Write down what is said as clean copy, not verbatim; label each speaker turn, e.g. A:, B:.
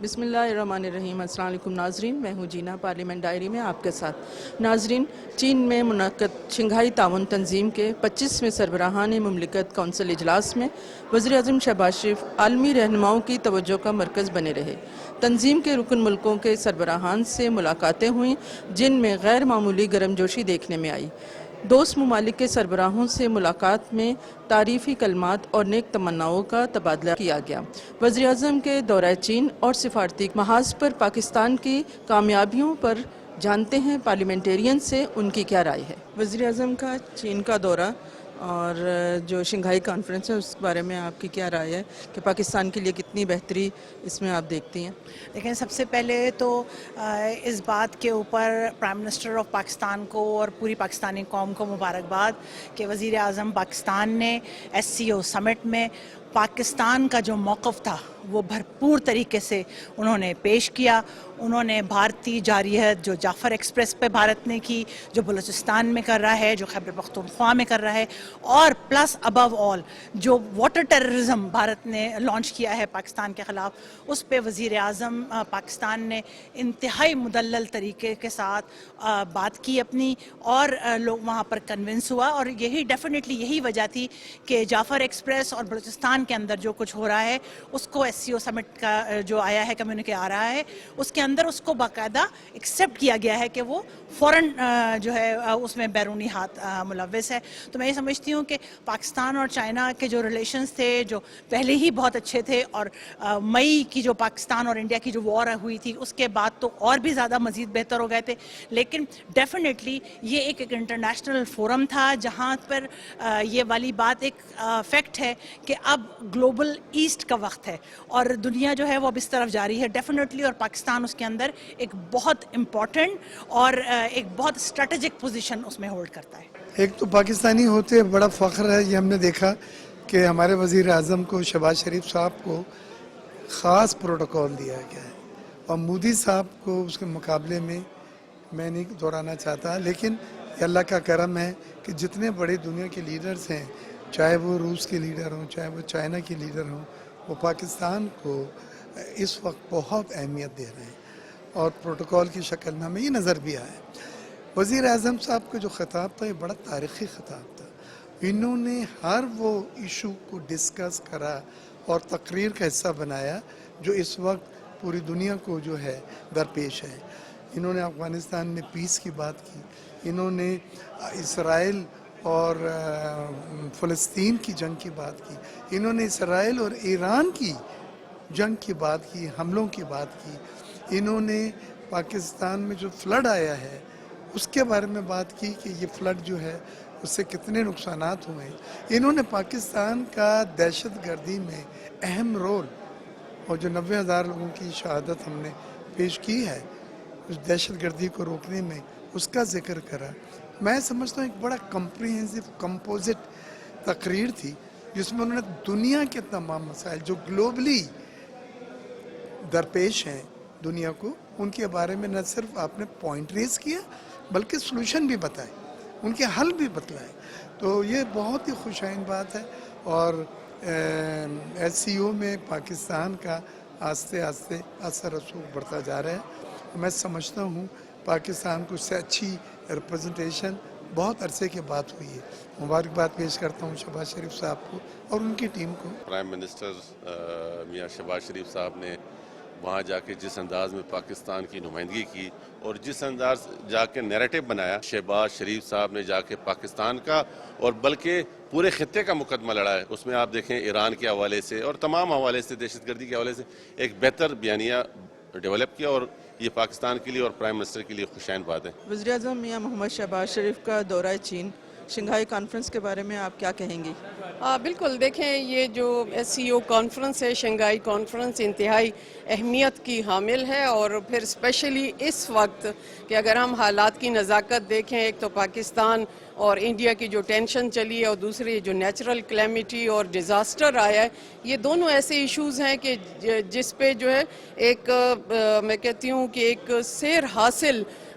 A: بسم اللہ الرحمن الرحیم۔ السلام علیکم ناظرین، میں ہوں جینا، پارلیمنٹ ڈائری میں آپ کے ساتھ۔ ناظرین، چین میں منعقد شنگھائی تعاون تنظیم کے 25ویں سربراہان مملکت کونسل اجلاس میں وزیر اعظم شہباز شریف عالمی رہنماؤں کی توجہ کا مرکز بنے رہے۔ تنظیم کے رکن ملکوں کے سربراہان سے ملاقاتیں ہوئیں جن میں غیر معمولی گرم جوشی دیکھنے میں آئی۔ دوست ممالک کے سربراہوں سے ملاقات میں تعریفی کلمات اور نیک تمناؤں کا تبادلہ کیا گیا۔ وزیر اعظم کے دورہ چین اور سفارتی محاذ پر پاکستان کی کامیابیوں پر جانتے ہیں پارلیمنٹیرین سے ان کی کیا رائے ہے۔ وزیر اعظم کا چین کا دورہ اور جو شنگھائی کانفرنس ہے اس بارے میں آپ کی کیا رائے ہے کہ پاکستان کے لیے کتنی بہتری اس میں آپ دیکھتی ہیں؟
B: لیکن سب سے پہلے تو اس بات کے اوپر پرائم منسٹر آف پاکستان کو اور پوری پاکستانی قوم کو مبارکباد کہ وزیر اعظم پاکستان نے SCO سمٹ میں پاکستان کا جو موقف تھا وہ بھرپور طریقے سے انہوں نے پیش کیا۔ انہوں نے بھارتی جارحیت جو جعفر ایکسپریس پہ بھارت نے کی، جو بلوچستان میں کر رہا ہے، جو خیبر پختونخوا میں کر رہا ہے، اور پلس ابو آل جو واٹر ٹیررزم بھارت نے لانچ کیا ہے پاکستان کے خلاف، اس پہ وزیر اعظم پاکستان نے انتہائی مدلل طریقے کے ساتھ بات کی اپنی، اور لوگ وہاں پر کنونس ہوا۔ اور یہی ڈیفینیٹلی یہی وجہ تھی کہ جعفر ایکسپریس اور بلوچستان کے اندر جو کچھ ہو رہا ہے اس کو SCO سمٹ کا جو آیا ہے کمیونکے آ رہا ہے اس کے اندر اس کو باقاعدہ ایکسیپٹ کیا گیا ہے کہ وہ فوراً جو ہے اس میں بیرونی ہاتھ ملوث ہے۔ تو میں یہ سمجھتی ہوں کہ پاکستان اور چائنا کے جو ریلیشنز تھے جو پہلے ہی بہت اچھے تھے، اور مئی کی جو پاکستان اور انڈیا کی جو وار ہوئی تھی اس کے بعد تو اور بھی زیادہ مزید بہتر ہو گئے تھے، لیکن ڈیفینیٹلی یہ ایک انٹرنیشنل فورم تھا جہاں پر یہ والی بات ایک فیکٹ ہے کہ اب گلوبل ایسٹ کا وقت ہے اور دنیا جو ہے وہ اب اس طرف جاری ہے ڈیفینیٹلی، اور پاکستان اس کے اندر ایک بہت امپورٹنٹ اور ایک بہت اسٹریٹجک پوزیشن اس میں ہولڈ کرتا ہے۔
C: ایک تو پاکستانی ہوتے بڑا فخر ہے، یہ ہم نے دیکھا کہ ہمارے وزیر اعظم کو شہباز شریف صاحب کو خاص پروٹوکول دیا گیا ہے، اور مودی صاحب کو اس کے مقابلے میں میں نہیں دہرانا چاہتا، لیکن یہ اللہ کا کرم ہے کہ جتنے بڑے دنیا کے لیڈرز ہیں، چاہے وہ روس کے لیڈر ہوں، چاہے وہ چائنا کے لیڈر ہوں، وہ پاکستان کو اس وقت بہت اہمیت دے رہے ہیں، اور پروٹوکول کی شکل میں ہمیں یہ نظر بھی آیا۔ وزیر اعظم صاحب کا جو خطاب تھا یہ بڑا تاریخی خطاب تھا۔ انہوں نے ہر وہ ایشو کو ڈسکس کرا اور تقریر کا حصہ بنایا جو اس وقت پوری دنیا کو جو ہے درپیش ہے۔ انہوں نے افغانستان میں پیس کی بات کی، انہوں نے اسرائیل اور فلسطین کی جنگ کی بات کی، انہوں نے اسرائیل اور ایران کی جنگ کی بات کی، حملوں کی بات کی، انہوں نے پاکستان میں جو فلڈ آیا ہے اس کے بارے میں بات کی کہ یہ فلڈ جو ہے اس سے کتنے نقصانات ہوئے ہیں۔ انہوں نے پاکستان کا دہشت گردی میں اہم رول، اور جو 90,000 لوگوں کی شہادت ہم نے پیش کی ہے اس دہشت گردی کو روکنے میں، اس کا ذکر کرا۔ میں سمجھتا ہوں ایک بڑا کمپریہنسو کمپوزٹ تقریر تھی جس میں انہوں نے دنیا کے تمام مسائل جو گلوبلی درپیش ہیں دنیا کو، ان کے بارے میں نہ صرف آپ نے پوائنٹ ریز کیا بلکہ سلوشن بھی بتائے، ان کے حل بھی بتلائے۔ تو یہ بہت ہی خوشائن بات ہے، اور SCO میں پاکستان کا آہستہ آہستہ اثر رسوخ بڑھتا جا رہا ہے۔ میں سمجھتا ہوں پاکستان کو سے اچھی ریپرزنٹیشن بہت عرصے کے بعد ہوئی ہے۔ مبارکباد پیش کرتا ہوں شہباز شریف صاحب کو اور ان کی ٹیم کو۔
D: پرائم منسٹر میاں شہباز شریف صاحب نے وہاں جا کے جس انداز میں پاکستان کی نمائندگی کی اور جس انداز جا کے نیریٹو بنایا، شہباز شریف صاحب نے جا کے پاکستان کا اور بلکہ پورے خطے کا مقدمہ لڑا ہے۔ اس میں آپ دیکھیں ایران کے حوالے سے اور تمام حوالے سے، دہشت گردی کے حوالے سے ایک بہتر بیانیہ ڈیولپ کیا، اور یہ پاکستان کے لیے اور پرائم منسٹر کے لیے خوشائن بات ہے۔
A: وزیر اعظم میاں محمد شہباز شریف کا دورہ چین، شنگھائی کانفرنس کے بارے میں آپ کیا کہیں گی؟
E: بالکل، دیکھیں یہ جو SCO کانفرنس ہے، شنگھائی کانفرنس انتہائی اہمیت کی حامل ہے، اور پھر اسپیشلی اس وقت کہ اگر ہم حالات کی نزاکت دیکھیں، ایک تو پاکستان اور انڈیا کی جو ٹینشن چلی ہے اور دوسری جو نیچرل کلیمٹی اور ڈیزاسٹر آیا ہے، یہ دونوں ایسے ایشوز ہیں کہ جس پہ جو ہے ایک میں کہتی ہوں کہ ایک سیر حاصل